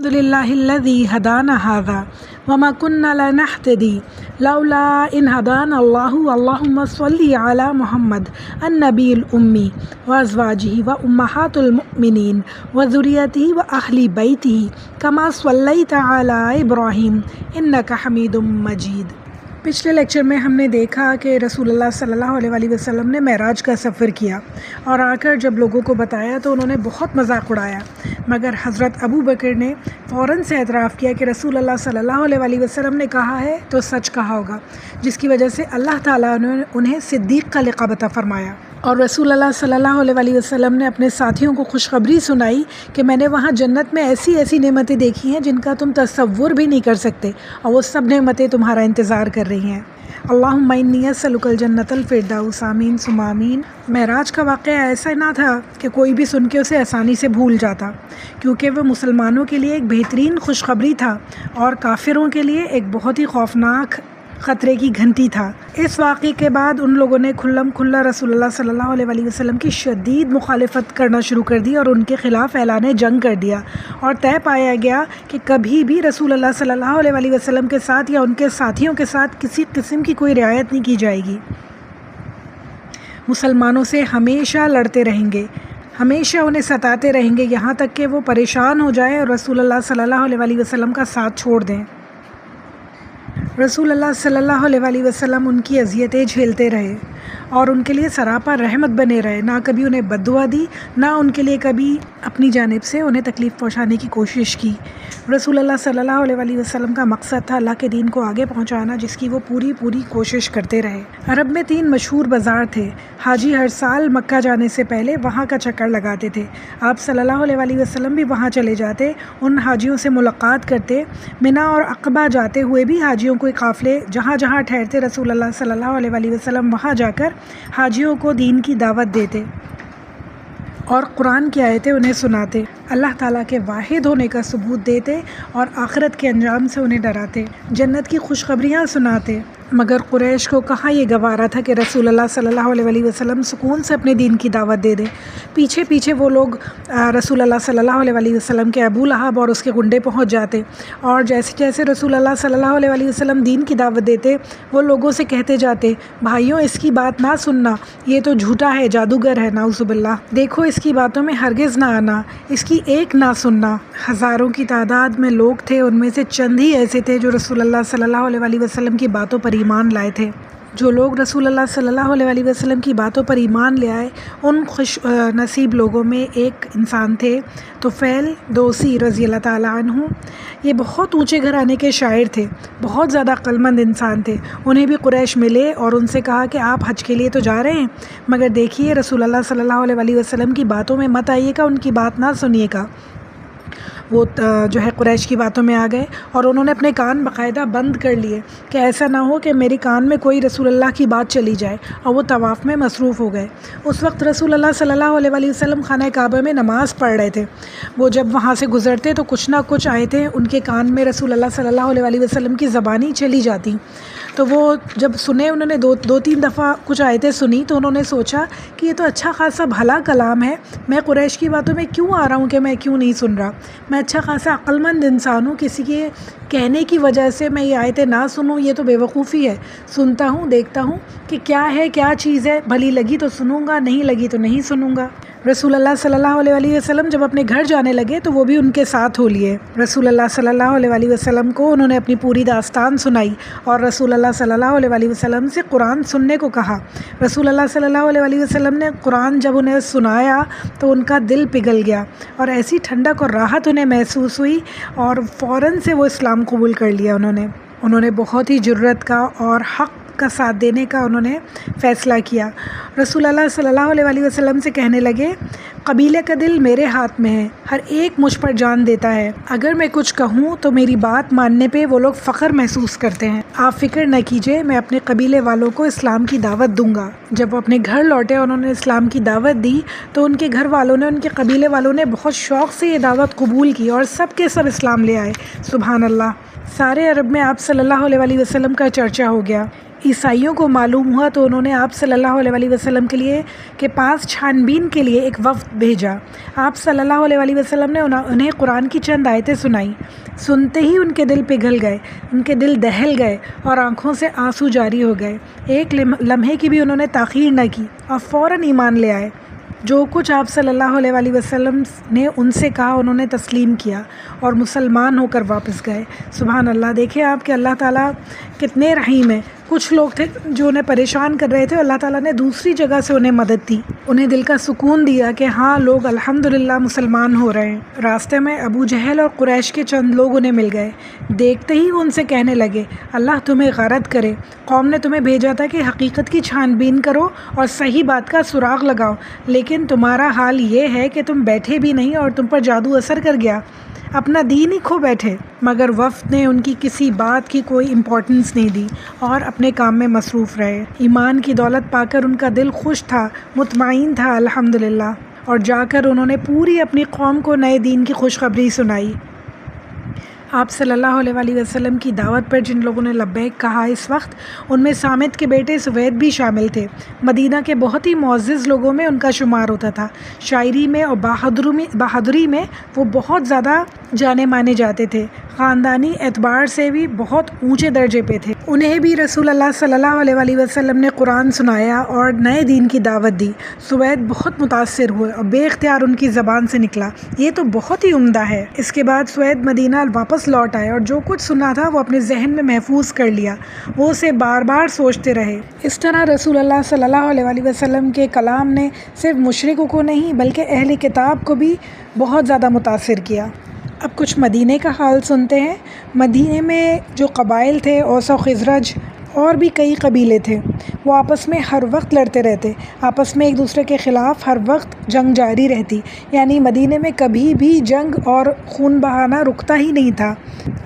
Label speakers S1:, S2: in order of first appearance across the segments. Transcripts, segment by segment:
S1: للہ الذی ہدانا ھذا وما کنا لنہتدی لولا ان ہدانا اللہ اللہم صلی علی محمد النبی الامی وازواجہ وامہات المؤمنین وذریتہ واہل بیتہ کما صلیت علی ابراہیم انک حمید مجید۔ پچھلے لیکچر میں ہم نے دیکھا کہ رسول اللہ صلی اللہ علیہ وآلہ وسلم نے معراج کا سفر کیا اور آ کر جب لوگوں کو بتایا تو انہوں نے بہت مذاق اڑایا، مگر حضرت ابو بکر نے فوراً سے اعتراف کیا کہ رسول اللہ صلی اللہ علیہ وآلہ وسلم نے کہا ہے تو سچ کہا ہوگا، جس کی وجہ سے اللہ تعالیٰ نے انہیں صدیق کا لقب عطا فرمایا۔ اور رسول اللہ صلی اللہ علیہ وآلہ وسلم نے اپنے ساتھیوں کو خوشخبری سنائی کہ میں نے وہاں جنت میں ایسی ایسی نعمتیں دیکھی ہیں جن کا تم تصور بھی نہیں کر سکتے، اور وہ سب نعمتیں تمہارا انتظار کر رہی ہیں۔ اللہم انی اسألک الجنۃ الفردوس، آمین ثم آمین۔ معراج کا واقعہ ایسا نہ تھا کہ کوئی بھی سن کے اسے آسانی سے بھول جاتا، کیونکہ وہ مسلمانوں کے لیے ایک بہترین خوشخبری تھا اور کافروں کے لیے ایک بہت ہی خوفناک خطرے کی گھنٹی تھا۔ اس واقعے کے بعد ان لوگوں نے کھلم کھلا رسول اللہ صلی اللہ علیہ وآلہ وسلم کی شدید مخالفت کرنا شروع کر دی اور ان کے خلاف اعلان جنگ کر دیا، اور طے پایا گیا کہ کبھی بھی رسول اللہ صلی اللہ علیہ وآلہ وسلم کے ساتھ یا ان کے ساتھیوں کے ساتھ کسی قسم کی کوئی رعایت نہیں کی جائے گی۔ مسلمانوں سے ہمیشہ لڑتے رہیں گے، ہمیشہ انہیں ستاتے رہیں گے، یہاں تک کہ وہ پریشان ہو جائیں اور رسول اللہ صلی اللہ علیہ وآلہ وسلم کا ساتھ چھوڑ دیں۔ رسول اللہ صلی اللہ علیہ وآلہ وسلم ان کی اذیتیں جھیلتے رہے اور ان کے لیے سراپا رحمت بنے رہے، نہ کبھی انہیں بد دعا دی، نہ ان کے لیے کبھی اپنی جانب سے انہیں تکلیف پہنچانے کی کوشش کی۔ رسول اللہ صلی اللہ علیہ وآلہ وسلم کا مقصد تھا اللہ کے دین کو آگے پہنچانا، جس کی وہ پوری کوشش کرتے رہے۔ عرب میں 3 مشہور بازار تھے، حاجی ہر سال مکہ جانے سے پہلے وہاں کا چکر لگاتے تھے۔ آپ صلی اللہ علیہ وآلہ وسلم بھی وہاں چلے جاتے، ان حاجیوں سے ملاقات کرتے، منا اور عقبہ جاتے ہوئے بھی حاجیوں کو قافلے جہاں جہاں ٹھہرتے رسول اللہ صلی اللہ علیہ وآلہ وسلم وہاں جا کر حاجیوں کو دین کی دعوت دیتے اور قرآن کی آیتیں انہیں سناتے، اللہ تعالیٰ کے واحد ہونے کا ثبوت دیتے اور آخرت کے انجام سے انہیں ڈراتے، جنت کی خوشخبریاں سناتے۔ مگر قریش کو کہاں یہ گوارا تھا کہ رسول اللہ صلی اللہ علیہ وآلہ وسلم سکون سے اپنے دین کی دعوت دے دیں۔ پیچھے پیچھے وہ لوگ رسول اللہ صلی اللہ علیہ وآلہ وسلم کے ابو لہب اور اس کے گنڈے پہنچ جاتے، اور جیسے جیسے رسول اللہ صلی اللہ علیہ وآلہ وسلم دین کی دعوت دیتے، وہ لوگوں سے کہتے جاتے، بھائیوں اس کی بات نہ سننا، یہ تو جھوٹا ہے، جادوگر ہے، نعوذ باللہ، دیکھو اس کی باتوں میں ہرگز نہ آنا، اس کی ایک نہ سننا۔ ہزاروں کی تعداد میں لوگ تھے، ان میں سے چند ہی ایسے تھے جو رسول اللہ صلی اللہ علیہ وآلہ وسلم کی باتوں پر ایمان لائے تھے۔ جو لوگ رسول اللہ صلی اللہ علیہ وآلہ وسلم کی باتوں پر ایمان لے آئے، ان خوش نصیب لوگوں میں ایک انسان تھے طفیل دوسی رضی اللہ تعالیٰ عنہ۔ یہ بہت اونچے گھرانے کے شاعر تھے، بہت زیادہ عقلمند انسان تھے۔ انہیں بھی قریش ملے اور ان سے کہا کہ آپ حج کے لیے تو جا رہے ہیں، مگر دیکھیے رسول اللہ صلی اللہ علیہ وآلہ وسلم کی باتوں میں مت آئیے گا، ان کی بات نہ سنیے گا۔ وہ جو ہے قریش کی باتوں میں آ گئے اور انہوں نے اپنے کان باقاعدہ بند کر لیے کہ ایسا نہ ہو کہ میرے کان میں کوئی رسول اللہ کی بات چلی جائے، اور وہ طواف میں مصروف ہو گئے۔ اس وقت رسول اللہ صلی اللہ علیہ وآلہ وسلم خانہ کعبہ میں نماز پڑھ رہے تھے۔ وہ جب وہاں سے گزرتے تو کچھ نہ کچھ آیتیں ان کے کان میں رسول اللہ صلی اللہ علیہ وآلہ وسلم کی زبانی چلی جاتی، تو وہ جب سنے، انہوں نے دو تین دفعہ کچھ آیتیں سنی، تو انہوں نے سوچا کہ یہ تو اچھا خاصا بھلا کلام ہے، میں قریش کی باتوں میں کیوں آ رہا ہوں کہ میں کیوں نہیں سن رہا، میں اچھا خاصا عقلمند انسان ہوں، کسی کے کہنے کی وجہ سے میں یہ آیتیں نہ سنوں، یہ تو بے وقوفی ہے۔ سنتا ہوں، دیکھتا ہوں کہ کیا ہے، کیا چیز ہے، بھلی لگی تو سنوں گا، نہیں لگی تو نہیں سنوں گا۔ رسول اللہ صلی اللہ علیہ وآلہ وسلم جب اپنے گھر جانے لگے تو وہ بھی ان کے ساتھ ہو لیے۔ رسول اللہ صلی اللہ علیہ وآلہ وسلم کو انہوں نے اپنی پوری داستان سنائی اور رسول اللہ صلی اللہ علیہ وآلہ وسلم سے قرآن سننے کو کہا۔ رسول اللہ صلی اللہ علیہ وآلہ وسلم نے قرآن جب انہیں سنایا تو ان کا دل پگھل گیا اور ایسی ٹھنڈک اور راحت انہیں محسوس ہوئی، اور فوراً سے وہ اسلام قبول کر لیا۔ انہوں نے بہت ہی جرت کا اور حق کا ساتھ دینے کا انہوں نے فیصلہ کیا۔ رسول اللہ صلی اللہ علیہ وآلہ وسلم سے کہنے لگے، قبیلے کا دل میرے ہاتھ میں ہے، ہر ایک مجھ پر جان دیتا ہے، اگر میں کچھ کہوں تو میری بات ماننے پہ وہ لوگ فخر محسوس کرتے ہیں، آپ فکر نہ کیجیے، میں اپنے قبیلے والوں کو اسلام کی دعوت دوں گا۔ جب اپنے گھر لوٹے انہوں نے اسلام کی دعوت دی تو ان کے گھر والوں نے، ان کے قبیلے والوں نے بہت شوق سے یہ دعوت قبول کی اور سب کے سب اسلام لے آئے۔ سبحان اللہ، سارے عرب میں آپ صلی اللہ علیہ وآلہ وسلم کا چرچا ہو گیا۔ عیسائیوں کو معلوم ہوا تو انہوں نے آپ صلی اللہ علیہ وسلم کے پاس چھانبین کے لیے ایک وفد بھیجا۔ آپ صلی اللہ علیہ وسلم نے انہیں قرآن کی چند آیتیں سنائیں۔ سنتے ہی ان کے دل پگھل گئے، ان کے دل دہل گئے اور آنکھوں سے آنسو جاری ہو گئے۔ ایک لمحے کی بھی انہوں نے تاخیر نہ کی اور فوراً ایمان لے آئے۔ جو کچھ آپ صلی اللہ علیہ وسلم نے ان سے کہا انہوں نے تسلیم کیا اور مسلمان ہو کر واپس گئے۔ سبحان اللہ! دیکھیں آپ کہ اللہ تعالیٰ کتنے رحیم ہیں۔ کچھ لوگ تھے جو انہیں پریشان کر رہے تھے، اللہ تعالیٰ نے دوسری جگہ سے انہیں مدد دی، انہیں دل کا سکون دیا کہ ہاں لوگ الحمدللہ مسلمان ہو رہے ہیں۔ راستے میں ابو جہل اور قریش کے چند لوگ انہیں مل گئے، دیکھتے ہی ان سے کہنے لگے اللہ تمہیں غارت کرے، قوم نے تمہیں بھیجا تھا کہ حقیقت کی چھان بین کرو اور صحیح بات کا سراغ لگاؤ، لیکن تمہارا حال یہ ہے کہ تم بیٹھے بھی نہیں اور تم پر جادو اثر کر گیا، اپنا دین ہی کھو بیٹھے۔ مگر وفد نے ان کی کسی بات کی کوئی امپورٹنس نہیں دی اور اپنے کام میں مصروف رہے۔ ایمان کی دولت پا کر ان کا دل خوش تھا، مطمئن تھا الحمدللہ، اور جا کر انہوں نے پوری اپنی قوم کو نئے دین کی خوشخبری سنائی۔ آپ صلی اللہ علیہ وسلم کی دعوت پر جن لوگوں نے لبیک کہا اس وقت ان میں سامت کے بیٹے سوید بھی شامل تھے۔ مدینہ کے بہت ہی معزز لوگوں میں ان کا شمار ہوتا تھا۔ شاعری میں اور بہادری میں وہ بہت زیادہ جانے مانے جاتے تھے، خاندانی اعتبار سے بھی بہت اونچے درجے پہ تھے۔ انہیں بھی رسول اللہ صلی اللہ علیہ وسلم نے قرآن سنایا اور نئے دین کی دعوت دی۔ سوید بہت متاثر ہوئے اور بے اختیار ان کی زبان سے نکلا یہ تو بہت ہی عمدہ ہے۔ اس کے بعد سوید مدینہ واپس لوٹ آئے اور جو کچھ سنا تھا وہ اپنے ذہن میں محفوظ کر لیا، وہ اسے بار بار سوچتے رہے۔ اس طرح رسول اللہ صلی اللہ علیہ وسلم کے کلام نے صرف مشرکوں کو نہیں بلکہ اہل کتاب کو بھی بہت زیادہ متاثر کیا۔ اب کچھ مدینہ کا حال سنتے ہیں۔ مدینہ میں جو قبائل تھے، اوس و خزرج اور بھی کئی قبیلے تھے، وہ آپس میں ہر وقت لڑتے رہتے، آپس میں ایک دوسرے کے خلاف ہر وقت جنگ جاری رہتی، یعنی مدینہ میں کبھی بھی جنگ اور خون بہانا رکتا ہی نہیں تھا۔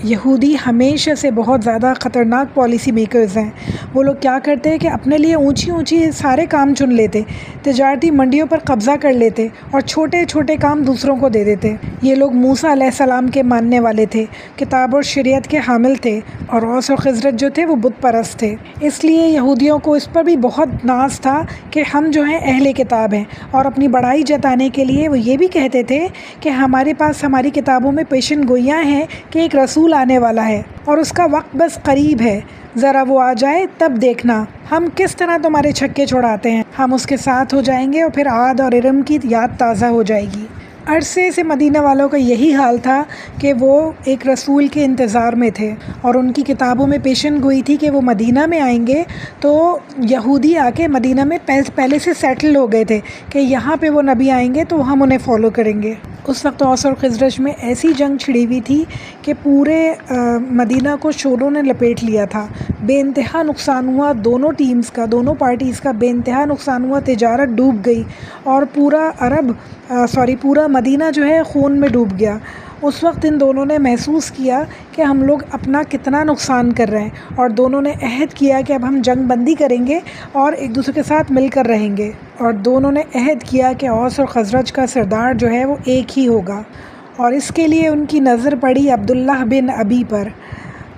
S1: یہودی ہمیشہ سے بہت زیادہ خطرناک پالیسی میکرز ہیں۔ وہ لوگ کیا کرتے کہ اپنے لیے اونچی اونچی سارے کام چن لیتے، تجارتی منڈیوں پر قبضہ کر لیتے اور چھوٹے چھوٹے کام دوسروں کو دے دیتے۔ یہ لوگ موسیٰ علیہ السلام کے ماننے والے تھے، کتاب اور شریعت کے حامل تھے، اور اوس و خزرج جو تھے وہ بت پرست تھے۔ اس لیے یہودیوں کو اس پر بھی بہت ناز تھا کہ ہم جو ہیں اہل کتاب ہیں، اور اپنی بڑائی جتانے کے لیے وہ یہ بھی کہتے تھے کہ ہمارے پاس ہماری کتابوں میں پیشن گوئیاں ہیں کہ ایک رسول آنے والا ہے اور اس کا وقت بس قریب ہے، ذرا وہ آ جائے تب دیکھنا ہم کس طرح تمہارے چھکے چھڑاتے ہیں، ہم اس کے ساتھ ہو جائیں گے اور پھر عاد اور ارم کی یاد تازہ ہو جائے گی۔ عرصے سے مدینہ والوں کا یہی حال تھا کہ وہ ایک رسول کے انتظار میں تھے، اور ان کی کتابوں میں پیشن گوئی تھی کہ وہ مدینہ میں آئیں گے تو یہودی آ کے مدینہ میں پہلے سے سیٹل ہو گئے تھے کہ یہاں پہ وہ نبی آئیں گے تو ہم انہیں فالو کریں گے۔ اس وقت اوس اور خزرج میں ایسی جنگ چھڑی ہوئی تھی کہ پورے مدینہ کو شوروں نے لپیٹ لیا تھا، بے انتہا نقصان ہوا دونوں ٹیمز کا، دونوں پارٹیز کا بے انتہا نقصان ہوا، تجارت ڈوب گئی اور پورا مدینہ جو ہے خون میں ڈوب گیا۔ اس وقت ان دونوں نے محسوس کیا کہ ہم لوگ اپنا کتنا نقصان کر رہے ہیں، اور دونوں نے عہد کیا کہ اب ہم جنگ بندی کریں گے اور ایک دوسرے کے ساتھ مل کر رہیں گے، اور دونوں نے عہد کیا کہ اوس اور خزرج کا سردار جو ہے وہ ایک ہی ہوگا، اور اس کے لیے ان کی نظر پڑی عبداللہ بن ابی پر۔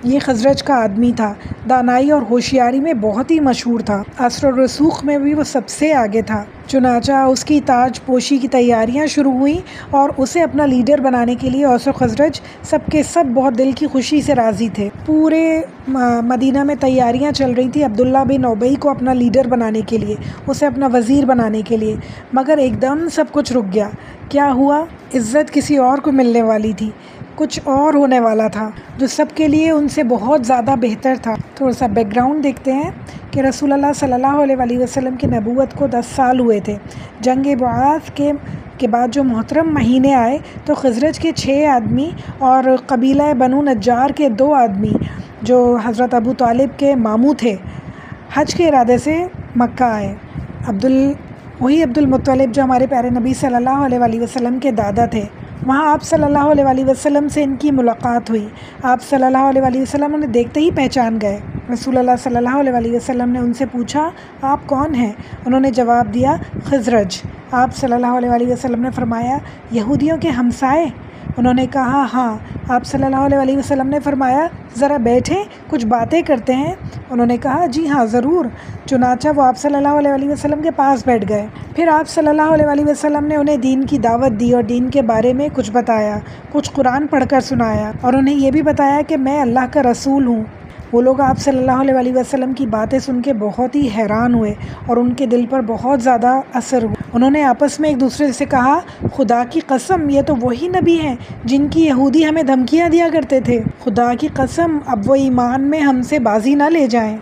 S1: یہ خزرج کا آدمی تھا، دانائی اور ہوشیاری میں بہت ہی مشہور تھا، اثر و رسوخ میں بھی وہ سب سے آگے تھا۔ چنانچہ اس کی تاج پوشی کی تیاریاں شروع ہوئیں اور اسے اپنا لیڈر بنانے کے لیے اوس و خزرج سب کے سب بہت دل کی خوشی سے راضی تھے۔ پورے مدینہ میں تیاریاں چل رہی تھیں عبداللہ بن ابی کو اپنا لیڈر بنانے کے لیے، اسے اپنا وزیر بنانے کے لیے، مگر ایک دم سب کچھ رک گیا۔ کیا ہوا؟ عزت کسی اور کو ملنے والی تھی، کچھ اور ہونے والا تھا جو سب کے لیے ان سے بہت زیادہ بہتر تھا۔ تھوڑا سا بیک گراؤنڈ دیکھتے ہیں کہ رسول اللہ صلی اللہ علیہ وسلم کی نبوت کو 10 سال ہوئے تھے۔ جنگ بعث کے بعد جو محترم مہینے آئے تو خزرج کے 6 آدمی اور قبیلہ بنو نجار کے 2 آدمی جو حضرت ابو طالب کے ماموں تھے، حج کے ارادے سے مکہ آئے۔ وہی عبد المطلب جو ہمارے پیارے نبی صلی اللہ علیہ وسلم کے دادا تھے، وہاں آپ صلی اللہ علیہ وسلم سے ان کی ملاقات ہوئی۔ آپ صلی اللہ علیہ وسلم انہیں دیکھتے ہی پہچان گئے۔ رسول اللہ صلی اللہ علیہ وسلم نے ان سے پوچھا آپ کون ہیں؟ انہوں نے جواب دیا خزرج۔ آپ صلی اللہ علیہ وسلم نے فرمایا یہودیوں کے ہمسائے؟ انہوں نے کہا ہاں۔ آپ صلی اللہ علیہ وسلم نے فرمایا ذرا بیٹھیں، کچھ باتیں کرتے ہیں۔ انہوں نے کہا جی ہاں ضرور۔ چنانچہ وہ آپ صلی اللہ علیہ وسلم کے پاس بیٹھ گئے۔ پھر آپ صلی اللہ علیہ وسلم نے انہیں دین کی دعوت دی اور دین کے بارے میں کچھ بتایا، کچھ قرآن پڑھ کر سنایا، اور انہیں یہ بھی بتایا کہ میں اللہ کا رسول ہوں۔ وہ لوگ آپ صلی اللہ علیہ وسلم کی باتیں سن کے بہت ہی حیران ہوئے اور ان کے دل پر بہت زیادہ اثر ہوا۔ انہوں نے آپس میں ایک دوسرے سے کہا خدا کی قسم یہ تو وہی نبی ہیں جن کی یہودی ہمیں دھمکیاں دیا کرتے تھے۔ خدا کی قسم اب وہ ایمان میں ہم سے بازی نہ لے جائیں۔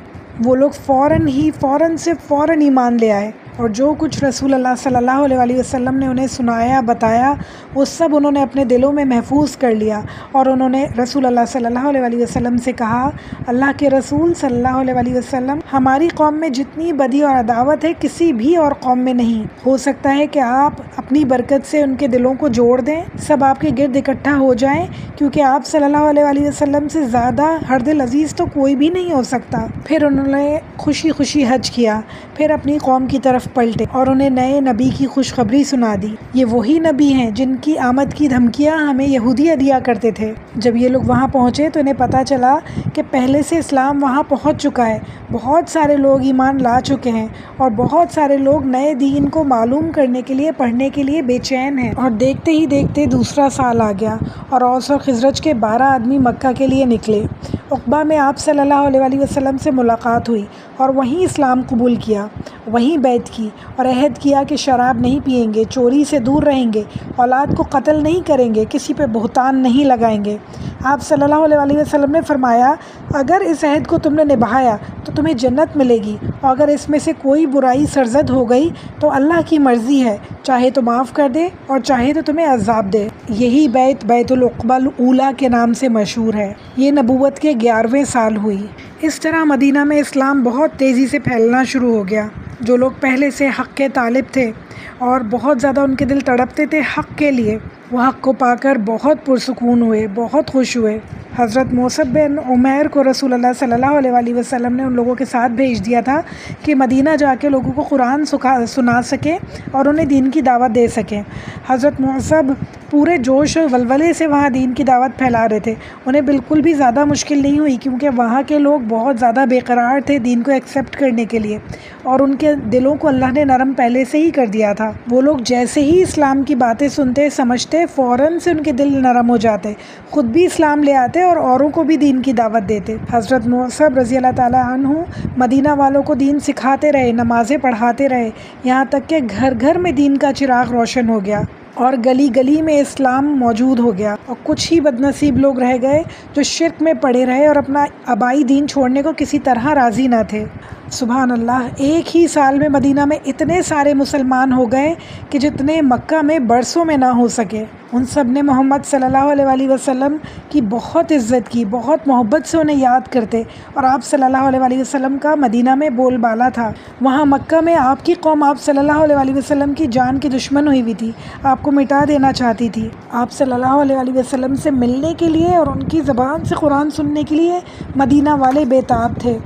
S1: وہ لوگ فوراً ایمان لے آئے اور جو کچھ رسول اللہ صلی اللہ علیہ وسلم نے انہیں سنایا بتایا وہ سب انہوں نے اپنے دلوں میں محفوظ کر لیا، اور انہوں نے رسول اللہ صلی اللہ علیہ وسلم سے کہا اللہ کے رسول صلی اللہ علیہ وسلم ہماری قوم میں جتنی بدی اور عداوت ہے کسی بھی اور قوم میں نہیں۔ ہو سکتا ہے کہ آپ اپنی برکت سے ان کے دلوں کو جوڑ دیں، سب آپ کے گرد اکٹھا ہو جائیں، کیونکہ آپ صلی اللہ علیہ وسلم سے زیادہ ہر دل عزیز تو کوئی بھی نہیں ہو سکتا۔ پھر انہوں نے خوشی خوشی حج کیا، پھر اپنی قوم کی طرف پلٹے اور انہیں نئے نبی کی خوشخبری سنا دی۔ یہ وہی نبی ہیں جن کی آمد کی دھمکیاں ہمیں یہودیاں دیا کرتے تھے۔ جب یہ لوگ وہاں پہنچے تو انہیں پتہ چلا کہ پہلے سے اسلام وہاں پہنچ چکا ہے، بہت سارے لوگ ایمان لا چکے ہیں اور بہت سارے لوگ نئے دین کو معلوم کرنے کے لیے پڑھنے کے لیے بے چین ہیں۔ اور دیکھتے ہی دیکھتے دوسرا سال آ گیا اور اوس اور خزرج کے 12 آدمی مکہ کے لیے نکلے۔ عقبہ میں آپ صلی اللہ علیہ وسلم سے ملاقات ہوئی اور وہیں اسلام قبول کیا، وہیں بیعت کی اور عہد کیا کہ شراب نہیں پئیں گے، چوری سے دور رہیں گے، اولاد کو قتل نہیں کریں گے، کسی پہ بہتان نہیں لگائیں گے۔ آپ صلی اللہ علیہ وسلم نے فرمایا اگر اس عہد کو تم نے نبھایا تو تمہیں جنت ملے گی، اور اگر اس میں سے کوئی برائی سرزد ہو گئی تو اللہ کی مرضی ہے، چاہے تو معاف کر دے اور چاہے تو تمہیں عذاب دے۔ یہی بیعت بیعت العقبہ الاولیٰ کے نام سے مشہور ہے۔ یہ نبوت کے 11ویں سال ہوئی۔ اس طرح مدینہ میں اسلام بہت تیزی سے پھیلنا شروع ہو گیا۔ جو لوگ پہلے سے حق کے طالب تھے اور بہت زیادہ ان کے دل تڑپتے تھے حق کے لیے، وہ حق کو پا کر بہت پرسکون ہوئے، بہت خوش ہوئے۔ حضرت مصعب بن عمیر کو رسول اللہ صلی اللہ علیہ وسلم نے ان لوگوں کے ساتھ بھیج دیا تھا کہ مدینہ جا کے لوگوں کو قرآن سنا سکیں اور انہیں دین کی دعوت دے سکیں۔ حضرت مصعب پورے جوش و ولولے سے وہاں دین کی دعوت پھیلا رہے تھے۔ انہیں بالکل بھی زیادہ مشکل نہیں ہوئی کیونکہ وہاں کے لوگ بہت زیادہ بے قرار تھے دین کو ایکسیپٹ کرنے کے لیے، اور ان کے دلوں کو اللہ نے نرم پہلے سے ہی کر دیا تھا۔ وہ لوگ جیسے ہی اسلام کی باتیں سنتے سمجھتے فوراً سے ان کے دل نرم ہو جاتے، خود بھی اسلام لے آتے اور اوروں کو بھی دین کی دعوت دیتے۔ حضرت مصعب رضی اللہ تعالیٰ عنہ مدینہ والوں کو دین سکھاتے رہے، نمازیں پڑھاتے رہے، یہاں تک کہ گھر گھر میں دین کا چراغ روشن ہو گیا اور گلی گلی میں اسلام موجود ہو گیا، اور کچھ ہی بدنصیب لوگ رہ گئے جو شرک میں پڑے رہے اور اپنا آبائی دین چھوڑنے کو کسی طرح راضی نہ تھے۔ سبحان اللہ، ایک ہی سال میں مدینہ میں اتنے سارے مسلمان ہو گئے کہ جتنے مکہ میں برسوں میں نہ ہو سکے۔ ان سب نے محمد صلی اللہ علیہ وسلم کی بہت عزت کی، بہت محبت سے انہیں یاد کرتے، اور آپ صلی اللہ علیہ وسلم کا مدینہ میں بول بالا تھا۔ وہاں مکہ میں آپ کی قوم آپ صلی اللہ علیہ وسلم کی جان کی دشمن ہوئی ہوئی تھی، آپ کو مٹا دینا چاہتی تھی۔ آپ صلی اللہ علیہ وسلم سے ملنے کے لیے اور ان کی زبان سے قرآن سننے کے لیے مدینہ والے بے تاب تھے۔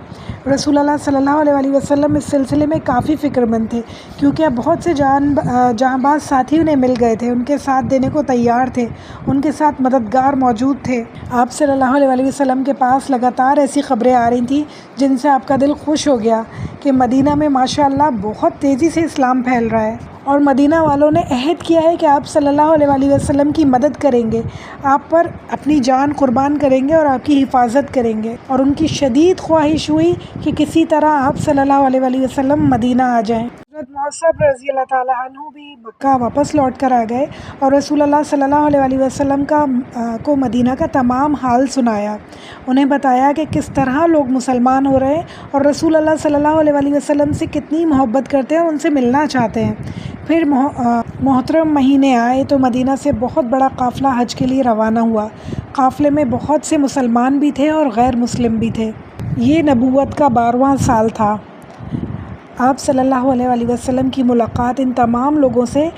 S1: رسول اللہ صلی اللہ علیہ وسلم اس سلسلے میں کافی فکر مند تھے کیونکہ اب بہت سے جاں باز ساتھی انہیں مل گئے تھے، ان کے ساتھ دینے کو تیار تھے، ان کے ساتھ مددگار موجود تھے۔ آپ صلی اللہ علیہ وسلم کے پاس لگاتار ایسی خبریں آ رہی تھیں جن سے آپ کا دل خوش ہو گیا کہ مدینہ میں ماشاءاللہ بہت تیزی سے اسلام پھیل رہا ہے، اور مدینہ والوں نے عہد کیا ہے کہ آپ صلی اللہ علیہ وسلم کی مدد کریں گے، آپ پر اپنی جان قربان کریں گے اور آپ کی حفاظت کریں گے، اور ان کی شدید خواہش ہوئی کہ کسی طرح آپ صلی اللہ علیہ وسلم مدینہ آ جائیں۔ حضرت مصعب رضی اللہ تعالیٰ عنہ بھی مکہ واپس لوٹ کر آ گئے اور رسول اللہ صلی اللہ علیہ وسلم کو مدینہ کا تمام حال سنایا، انہیں بتایا کہ کس طرح لوگ مسلمان ہو رہے ہیں اور رسول اللہ صلی اللہ علیہ وسلم سے کتنی محبت کرتے ہیں اور ان سے ملنا چاہتے ہیں۔ پھر محترم مہینے آئے تو مدینہ سے بہت بڑا قافلہ حج کے لیے روانہ ہوا۔ قافلے میں بہت سے مسلمان بھی تھے اور غیر مسلم بھی تھے۔ یہ نبوت کا 12واں سال تھا۔ آپ صلی اللہ علیہ وسلم کی ملاقات ان تمام لوگوں سے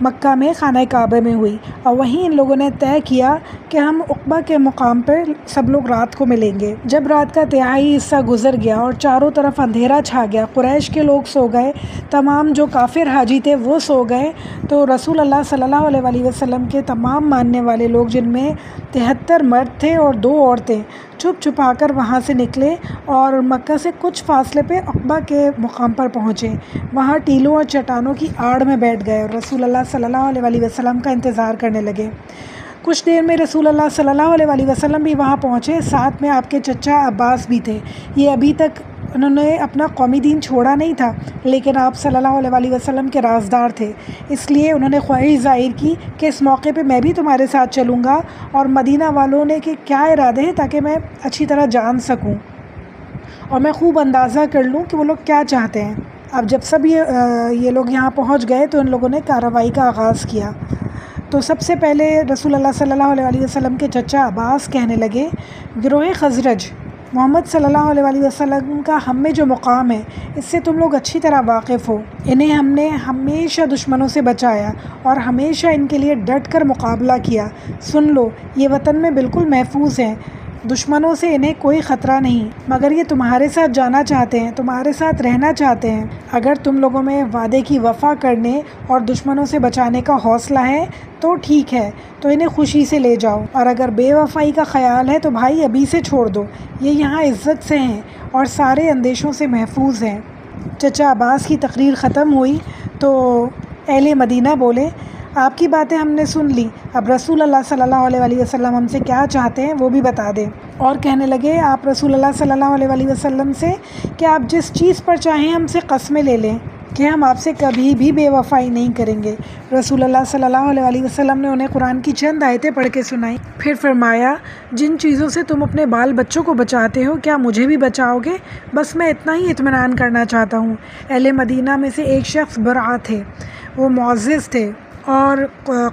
S1: مکہ میں خانہ کعبہ میں ہوئی، اور وہیں ان لوگوں نے طے کیا کہ ہم عقبہ کے مقام پر سب لوگ رات کو ملیں گے۔ جب رات کا تہائی حصہ گزر گیا اور چاروں طرف اندھیرا چھا گیا، قریش کے لوگ سو گئے، تمام جو کافر حاجی تھے وہ سو گئے، تو رسول اللہ صلی اللہ علیہ وآلہ وسلم کے تمام ماننے والے لوگ، جن میں 73 مرد تھے اور 2 عورتیں، چھپ چھپا کر وہاں سے نکلے اور مکہ سے کچھ فاصلے پہ عقبہ کے مقام پر پہنچے۔ وہاں ٹیلوں اور چٹانوں کی آڑ میں بیٹھ گئے اور رسول اللہ صلی اللہ علیہ وآلہ وسلم کا انتظار کرنے لگے۔ کچھ دیر میں رسول اللہ صلی اللہ علیہ وآلہ وسلم بھی وہاں پہنچے، ساتھ میں آپ کے چچا عباس بھی تھے۔ یہ ابھی تک انہوں نے اپنا قومی دین چھوڑا نہیں تھا، لیکن آپ صلی اللہ علیہ وآلہ وسلم کے رازدار تھے، اس لیے انہوں نے خواہش ظاہر کی کہ اس موقع پہ میں بھی تمہارے ساتھ چلوں گا، اور مدینہ والوں نے کہ کیا ارادے ہیں تاکہ میں اچھی طرح جان سکوں اور میں خوب اندازہ کر لوں کہ وہ لوگ کیا چاہتے ہیں۔ اب جب سب یہ لوگ یہاں پہنچ گئے تو ان لوگوں نے کارروائی کا آغاز کیا۔ تو سب سے پہلے رسول اللہ صلی اللہ علیہ وآلہ وسلم کے چچا عباس کہنے لگے، گروہ خزرج، محمد صلی اللہ علیہ وآلہ وسلم کا ہم میں جو مقام ہے اس سے تم لوگ اچھی طرح واقف ہو۔ انہیں ہم نے ہمیشہ دشمنوں سے بچایا اور ہمیشہ ان کے لیے ڈٹ کر مقابلہ کیا۔ سن لو، یہ وطن میں بالکل محفوظ ہیں، دشمنوں سے انہیں کوئی خطرہ نہیں، مگر یہ تمہارے ساتھ جانا چاہتے ہیں، تمہارے ساتھ رہنا چاہتے ہیں۔ اگر تم لوگوں میں وعدے کی وفا کرنے اور دشمنوں سے بچانے کا حوصلہ ہے تو ٹھیک ہے، تو انہیں خوشی سے لے جاؤ، اور اگر بے وفائی کا خیال ہے تو بھائی ابھی سے چھوڑ دو، یہ یہاں عزت سے ہیں اور سارے اندیشوں سے محفوظ ہیں۔ چچا عباس کی تقریر ختم ہوئی تو اہل مدینہ بولے، آپ کی باتیں ہم نے سن لی، اب رسول اللہ صلی اللہ علیہ وآلہ وسلم ہم سے کیا چاہتے ہیں وہ بھی بتا دیں۔ اور کہنے لگے آپ رسول اللہ صلی اللہ علیہ وآلہ وسلم سے کہ آپ جس چیز پر چاہیں ہم سے قسمیں لے لیں کہ ہم آپ سے کبھی بھی بے وفائی نہیں کریں گے۔ رسول اللہ صلی اللہ علیہ وآلہ وسلم نے انہیں قرآن کی چند آیتیں پڑھ کے سنائیں، پھر فرمایا، جن چیزوں سے تم اپنے بال بچوں کو بچاتے ہو کیا مجھے بھی بچاؤ گے؟ بس میں اتنا ہی اطمینان کرنا چاہتا ہوں۔ اہل مدینہ میں سے ایک شخص برعا تھے، وہ معزز تھے اور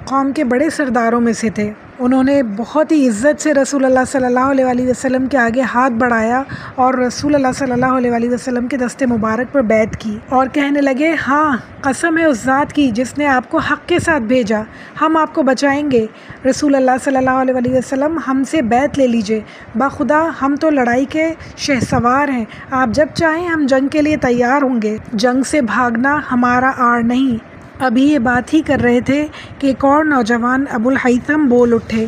S1: قوم کے بڑے سرداروں میں سے تھے۔ انہوں نے بہت ہی عزت سے رسول اللہ صلی اللہ علیہ وآلہ وسلم کے آگے ہاتھ بڑھایا اور رسول اللہ صلی اللہ علیہ وآلہ وسلم کے دست مبارک پر بیعت کی اور کہنے لگے، ہاں قسم ہے اس ذات کی جس نے آپ کو حق کے ساتھ بھیجا، ہم آپ کو بچائیں گے۔ رسول اللہ صلی اللہ علیہ وآلہ وسلم ہم سے بیعت لے لیجئے، باخدا ہم تو لڑائی کے شہسوار ہیں، آپ جب چاہیں ہم جنگ کے لیے تیار ہوں گے، جنگ سے بھاگنا ہمارا آڑ نہیں۔ ابھی یہ بات ہی کر رہے تھے کہ ایک اور نوجوان ابو الہیثم بول اٹھے،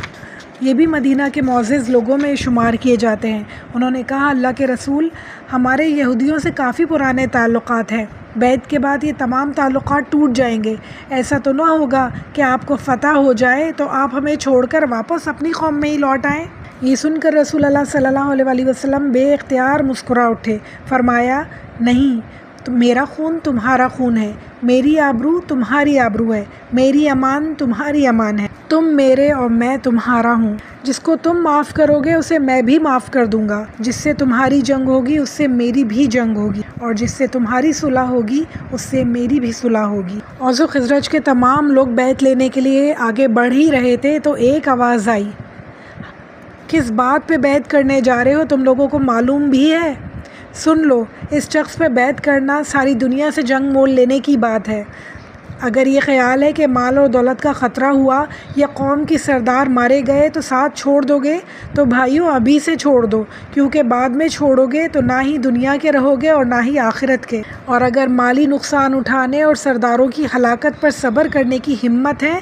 S1: یہ بھی مدینہ کے معزز لوگوں میں شمار کیے جاتے ہیں۔ انہوں نے کہا، اللہ کے رسول، ہمارے یہودیوں سے کافی پرانے تعلقات ہیں، بیعت کے بعد یہ تمام تعلقات ٹوٹ جائیں گے، ایسا تو نہ ہوگا کہ آپ کو فتح ہو جائے تو آپ ہمیں چھوڑ کر واپس اپنی قوم میں ہی لوٹ آئیں۔ یہ سن کر رسول اللہ صلی اللہ علیہ وآلہ وسلم بے اختیار مسکرا اٹھے، فرمایا، نہیں، تو میرا خون تمہارا خون ہے، میری آبرو تمہاری آبرو ہے، میری امان تمہاری امان ہے، تم میرے اور میں تمہارا ہوں، جس کو تم معاف کرو گے اسے میں بھی معاف کر دوں گا، جس سے تمہاری جنگ ہوگی اس سے میری بھی جنگ ہوگی، اور جس سے تمہاری صلح ہوگی اس سے میری بھی صلح ہوگی۔ اوس و خزرج کے تمام لوگ بیعت لینے کے لیے آگے بڑھ ہی رہے تھے تو ایک آواز آئی، کس بات پہ بیعت کرنے جا رہے ہو؟ تم لوگوں کو معلوم بھی ہے؟ سن لو، اس شخص پہ بیعت کرنا ساری دنیا سے جنگ مول لینے کی بات ہے۔ اگر یہ خیال ہے کہ مال اور دولت کا خطرہ ہوا یا قوم کی سردار مارے گئے تو ساتھ چھوڑ دو گے تو بھائیوں ابھی سے چھوڑ دو، کیونکہ بعد میں چھوڑو گے تو نہ ہی دنیا کے رہو گے اور نہ ہی آخرت کے، اور اگر مالی نقصان اٹھانے اور سرداروں کی ہلاکت پر صبر کرنے کی ہمت ہے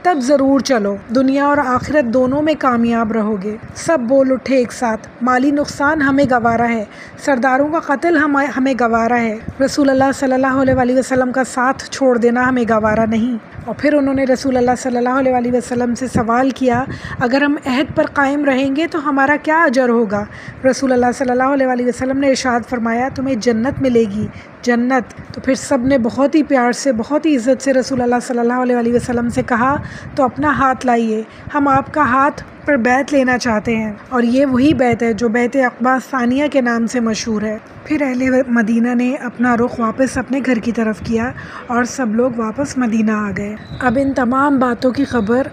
S1: تب ضرور چلو، دنیا اور آخرت دونوں میں کامیاب رہو گے۔ سب بول اٹھے ایک ساتھ، مالی نقصان ہمیں گوارا ہے، سرداروں کا قتل ہمیں گوارا ہے، رسول اللہ صلی اللہ علیہ وآلہ وسلم کا ساتھ چھوڑ دینا ہمیں گوارا نہیں۔ اور پھر انہوں نے رسول اللہ صلی اللہ علیہ وآلہ وسلم سے سوال کیا، اگر ہم عہد پر قائم رہیں گے تو ہمارا کیا اجر ہوگا؟ رسول اللہ صلی اللہ علیہ وآلہ وسلم نے ارشاد فرمایا، تمہیں جنت ملے گی، جنت۔ تو پھر سب نے بہت ہی پیار سے، بہت ہی عزت سے رسول اللہ صلی اللہ علیہ وآلہ وسلم سے کہا، تو اپنا ہاتھ لائیے، ہم آپ کا ہاتھ پر بیعت لینا چاہتے ہیں، اور یہ وہی بیعت ہے جو بیعت عقبہ ثانیہ کے نام سے مشہور ہے۔ پھر اہل مدینہ نے اپنا رخ واپس اپنے گھر کی طرف کیا اور سب لوگ واپس مدینہ آ گئے۔ اب ان تمام باتوں کی خبر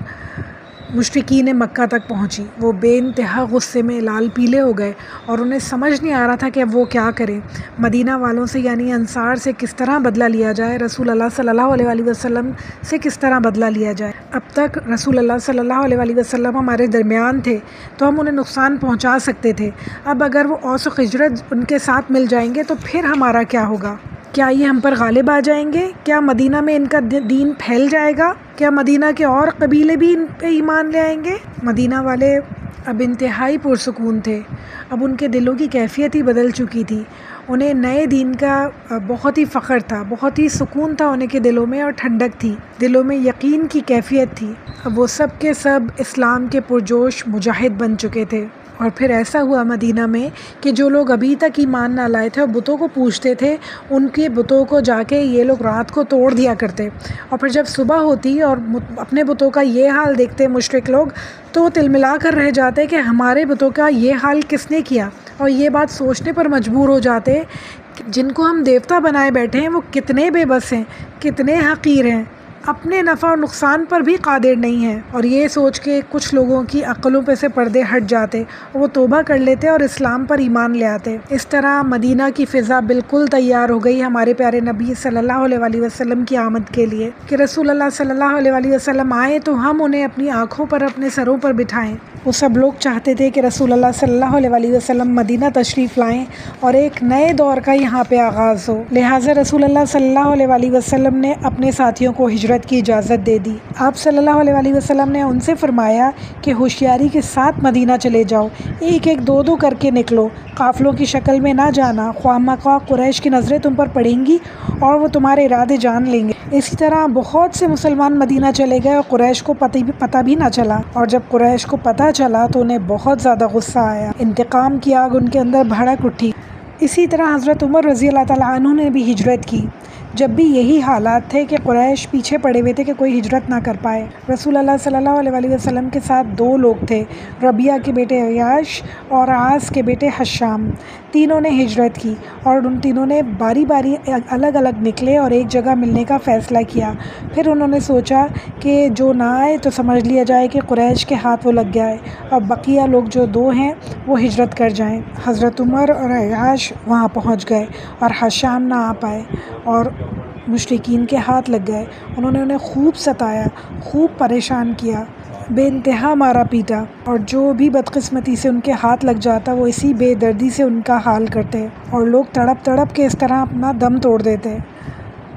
S1: مشرکین مکہ تک پہنچی۔ وہ بے انتہا غصے میں لال پیلے ہو گئے اور انہیں سمجھ نہیں آ رہا تھا کہ اب وہ کیا کریں۔ مدینہ والوں سے یعنی انصار سے کس طرح بدلہ لیا جائے، رسول اللہ صلی اللہ علیہ وآلہ وسلم سے کس طرح بدلہ لیا جائے۔ اب تک رسول اللہ صلی اللہ علیہ وآلہ وسلم ہمارے درمیان تھے تو ہم انہیں نقصان پہنچا سکتے تھے، اب اگر وہ اوس و خزرج ان کے ساتھ مل جائیں گے تو پھر ہمارا کیا ہوگا؟ کیا یہ ہم پر غالب آ جائیں گے؟ کیا مدینہ میں ان کا دین پھیل جائے گا؟ کیا مدینہ کے اور قبیلے بھی ان پہ ایمان لے آئیں گے؟ مدینہ والے اب انتہائی پرسکون تھے، اب ان کے دلوں کی کیفیت ہی بدل چکی تھی۔ انہیں نئے دین کا بہت ہی فخر تھا، بہت ہی سکون تھا ان کے دلوں میں، اور ٹھنڈک تھی، دلوں میں یقین کی کیفیت تھی۔ اب وہ سب کے سب اسلام کے پرجوش مجاہد بن چکے تھے۔ اور پھر ایسا ہوا مدینہ میں کہ جو لوگ ابھی تک ایمان نہ لائے تھے اور بتوں کو پوجتے تھے، ان کے بتوں کو جا کے یہ لوگ رات کو توڑ دیا کرتے، اور پھر جب صبح ہوتی اور اپنے بتوں کا یہ حال دیکھتے مشرک لوگ تو وہ تلملا کر رہ جاتے کہ ہمارے بتوں کا یہ حال کس نے کیا، اور یہ بات سوچنے پر مجبور ہو جاتے کہ جن کو ہم دیوتا بنائے بیٹھے ہیں وہ کتنے بے بس ہیں، کتنے حقیر ہیں، اپنے نفع اور نقصان پر بھی قادر نہیں ہیں۔ اور یہ سوچ کے کچھ لوگوں کی عقلوں پہ سے پردے ہٹ جاتے اور وہ توبہ کر لیتے اور اسلام پر ایمان لے آتے۔ اس طرح مدینہ کی فضا بالکل تیار ہو گئی ہمارے پیارے نبی صلی اللہ علیہ وآلہ وسلم کی آمد کے لیے کہ رسول اللہ صلی اللہ علیہ وآلہ وسلم آئے تو ہم انہیں اپنی آنکھوں پر، اپنے سروں پر بٹھائیں۔ وہ سب لوگ چاہتے تھے کہ رسول اللہ صلی اللہ علیہ وآلہ وسلم مدینہ تشریف لائیں اور ایک نئے دور کا یہاں پہ آغاز ہو، لہٰذا رسول اللہ صلی اللہ علیہ وآلہ وسلم نے اپنے ساتھیوں کو ہجرت کی اجازت دے دی۔ آپ صلی اللہ علیہ وآلہ وسلم نے ان سے فرمایا کہ ہوشیاری کے ساتھ مدینہ چلے جاؤ، ایک ایک دو دو کر کے نکلو، قافلوں کی شکل میں نہ جانا، خواہ مخواہ قریش کی نظریں تم پر پڑیں گی اور وہ تمہارے ارادے جان لیں گے۔ اسی طرح بہت سے مسلمان مدینہ چلے گئے اور قریش کو پتہ بھی نہ چلا، اور جب قریش کو پتہ چلا تو انہیں بہت زیادہ غصہ آیا، انتقام کی آگ ان کے اندر بھڑک اٹھی۔ اسی طرح حضرت عمر رضی اللہ تعالیٰ عنہ نے بھی ہجرت کی، جب بھی یہی حالات تھے کہ قریش پیچھے پڑے ہوئے تھے کہ کوئی ہجرت نہ کر پائے۔ رسول اللہ صلی اللہ علیہ وآلہ وسلم کے ساتھ دو لوگ تھے، ربیعہ کے بیٹے عیاش اور عاص کے بیٹے حشام، تینوں نے ہجرت کی، اور ان تینوں نے باری باری الگ الگ نکلے اور ایک جگہ ملنے کا فیصلہ کیا۔ پھر انہوں نے سوچا کہ جو نہ آئے تو سمجھ لیا جائے کہ قریش کے ہاتھ وہ لگ گیا ہے، اور بقیہ لوگ جو دو ہیں وہ ہجرت کر جائیں۔ حضرت عمر اور عیاش وہاں پہنچ گئے اور حشام نہ آ پائے اور مشرکین کے ہاتھ لگ گئے۔ انہوں نے انہیں خوب ستایا، خوب پریشان کیا، بے انتہا مارا پیٹا، اور جو بھی بدقسمتی سے ان کے ہاتھ لگ جاتا وہ اسی بے دردی سے ان کا حال کرتے، اور لوگ تڑپ تڑپ کے اس طرح اپنا دم توڑ دیتے۔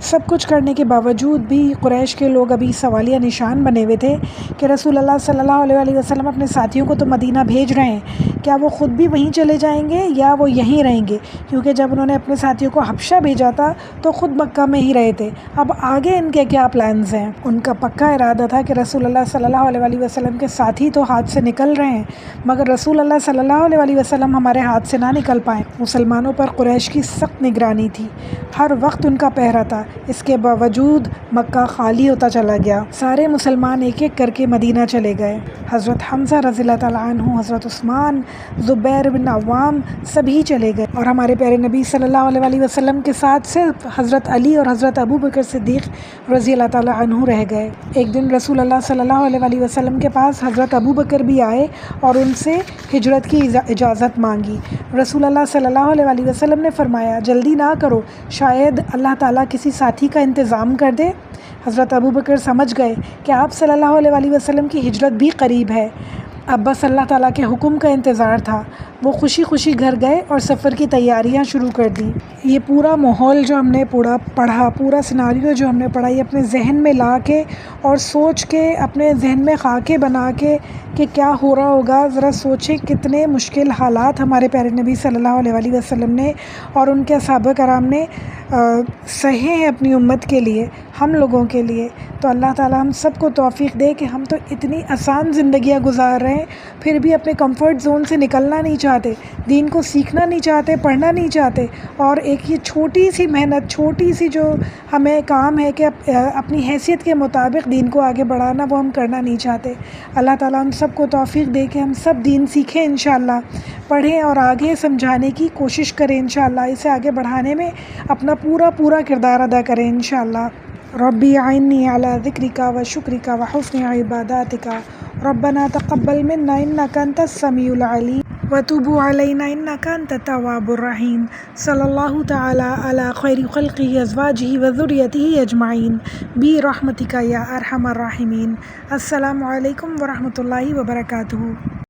S1: سب کچھ کرنے کے باوجود بھی قریش کے لوگ ابھی سوالیہ نشان بنے ہوئے تھے کہ رسول اللہ صلی اللہ علیہ وآلہ وسلم اپنے ساتھیوں کو تو مدینہ بھیج رہے ہیں، کیا وہ خود بھی وہیں چلے جائیں گے یا وہ یہیں رہیں گے؟ کیونکہ جب انہوں نے اپنے ساتھیوں کو حبشہ بھیجا تھا تو خود مکہ میں ہی رہے تھے، اب آگے ان کے کیا پلانز ہیں؟ ان کا پکا ارادہ تھا کہ رسول اللہ صلی اللہ علیہ وآلہ وسلم کے ساتھی تو ہاتھ سے نکل رہے ہیں مگر رسول اللہ صلی اللہ علیہ وآلہ وسلم ہمارے ہاتھ سے نہ نکل پائیں۔ مسلمانوں پر قریش کی سخت نگرانی تھی، ہر وقت ان کا پہرا تھا، اس کے باوجود مکہ خالی ہوتا چلا گیا۔ سارے مسلمان ایک ایک کر کے مدینہ چلے گئے، حضرت حمزہ رضی اللہ تعالیٰ عنہ، حضرت عثمان، زبیر بن عوام سبھی چلے گئے، اور ہمارے پیارے نبی صلی اللہ علیہ وآلہ وسلم کے ساتھ صرف حضرت علی اور حضرت ابو بکر صدیق رضی اللہ تعالیٰ عنہ رہ گئے۔ ایک دن رسول اللہ صلی اللہ علیہ وآلہ وسلم کے پاس حضرت ابو بکر بھی آئے اور ان سے ہجرت کی اجازت مانگی۔ رسول اللہ صلی اللہ علیہ وآلہ وسلم نے فرمایا جلدی نہ کرو، شاید اللہ تعالیٰ کسی ساتھی کا انتظام کر دے۔ حضرت ابو بکر سمجھ گئے کہ آپ صلی اللہ علیہ وآلہ وسلم کی ہجرت بھی قریب ہے، اب بس اللہ تعالیٰ کے حکم کا انتظار تھا۔ وہ خوشی خوشی گھر گئے اور سفر کی تیاریاں شروع کر دیں۔ یہ پورا ماحول جو ہم نے پڑھا، پورا سیناریو جو ہم نے پڑھا، یہ اپنے ذہن میں لا کے اور سوچ کے، اپنے ذہن میں خاکے بنا کے کہ کیا ہو رہا ہوگا، ذرا سوچیں کتنے مشکل حالات ہمارے پیارے نبی صلی اللہ علیہ وآلہ وسلم نے اور ان کے صحابہ کرام نے سہے ہیں اپنی امت کے لیے، ہم لوگوں کے لیے۔ تو اللہ تعالیٰ ہم سب کو توفیق دے کہ ہم تو اتنی آسان زندگیاں گزار رہے ہیں پھر بھی اپنے کمفرٹ زون سے نکلنا نہیں چاہتے، دین کو سیکھنا نہیں چاہتے، پڑھنا نہیں چاہتے، اور ایک یہ چھوٹی سی محنت، چھوٹی سی جو ہمیں کام ہے کہ اپنی حیثیت کے مطابق دین کو آگے بڑھانا، وہ ہم کرنا نہیں چاہتے۔ اللہ تعالیٰ ہم سب کو توفیق دے کہ ہم سب دین سیکھیں انشاءاللہ، پڑھیں اور آگے سمجھانے کی کوشش کریں انشاءاللہ، اسے آگے بڑھانے میں اپنا پورا کردار ادا کریں انشاءاللہ۔ ربی اعنی علی ذکرک و شکرک و حسن عباداتک ربنا تقبل منا إنك أنت السميع العليم وتب علينا إنك أنت التواب الرحيم صلى الله تعالى على خير خلقه أزواجه وذريته أجمعين برحمتك يا أرحم الراحمين. السلام علیکم ورحمۃ اللہ وبرکاتہ.